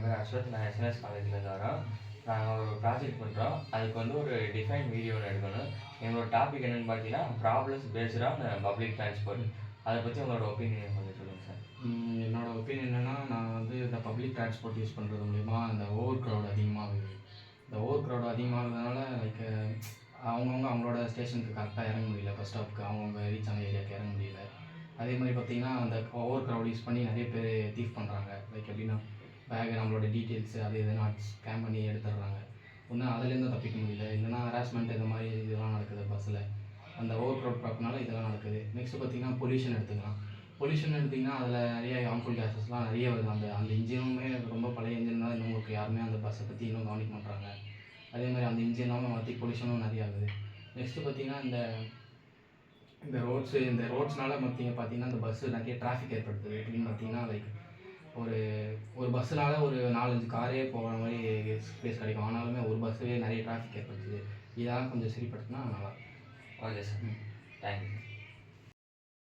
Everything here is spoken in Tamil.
பேர் அஸ்வத். நான் எஸ்என்எஸ் காலேஜ்லேருந்து வரோம். நாங்கள் ஒரு ப்ராஜெக்ட் பண்ணுறோம். அதுக்கு வந்து ஒரு டிஃபைன் வீடியோ ஒன்று எடுக்கணும். எங்களோட டாபிக் என்னென்னு பார்த்தீங்கன்னா, problems based on public transport. அதை பற்றி உங்களோட ஒப்பீனியன் கொஞ்சம் சொல்லுங்கள் சார். என்னோடய ஒப்பீனியன் என்னென்னா, நான் வந்து இந்த பப்ளிக் டிரான்ஸ்போர்ட் யூஸ் பண்ணுறது மூலிமா இந்த ஓவர் க்ரௌட் அதிகமாகுது. இந்த ஓவர் க்ரௌட் அதிகமாகிறதுனால லைக் அவங்களோட ஸ்டேஷனுக்கு கரெக்டாக இறங்க முடியல. பஸ் ஸ்டாப்புக்கு அவங்கவுங்க ரீச் ஆன ஏரியாவுக்கு இறங்க முடியல. அதே மாதிரி பார்த்திங்கன்னா, அந்த ஓவர் க்ரௌட் யூஸ் பண்ணி நிறைய பேர் தீஃப் பண்ணுறாங்க. லைக் எப்படின்னா, பேக் நம்மளோட டீட்டெயில்ஸு அது எதுனா ஸ்கேன் பண்ணி எடுத்துடுறாங்க. ஒன்று அதுலேருந்து தப்பிக்க முடியல, இல்லைனா ஹராஸ்மெண்ட் இந்த மாதிரி இதெல்லாம் நடக்குது பஸ்ஸில். அந்த ஓவர் க்ரௌட் ப்ராப்ளம்னால இதெல்லாம் நடக்குது. நெக்ஸ்ட்டு பார்த்திங்கன்னா, பொல்யூஷன் எடுத்துக்கலாம். பொல்யூஷன் எடுத்திங்கன்னா அதில் நிறைய ஹார்ம்ஃபுல் கேஸஸ்லாம் நிறைய வருது. அந்த இன்ஜினுமே ரொம்ப பழைய இன்ஜின் தான். உங்களுக்கு யாருமே அந்த பஸ்ஸை பற்றி இன்னும் கவனிக்க மாட்டாங்க. அதே மாதிரி அந்த இன்ஜினாலும் மாற்றி பொல்யூஷனும் நிறைய ஆகுது. நெக்ஸ்ட்டு பார்த்திங்கன்னா, இந்த ரோட்ஸ்னால பார்த்திங்கன்னா இந்த பஸ்ஸு நிறைய டிராஃபிக் ஏற்படுத்துது. எப்படின்னு பார்த்திங்கன்னா, லைக் ஒரு பஸ்ஸுனால ஒரு 4-5 காரே போகிற மாதிரி ஸ்பேஸ் கிடைக்கும். ஆனாலுமே ஒரு பஸ்ஸுவே நிறைய டிராஃபிக் ஏற்படுத்துது. இதெல்லாம் கொஞ்சம் சரிப்படுத்தினா நல்லாயிருக்கும். Okay sir. தேங்க்யூ.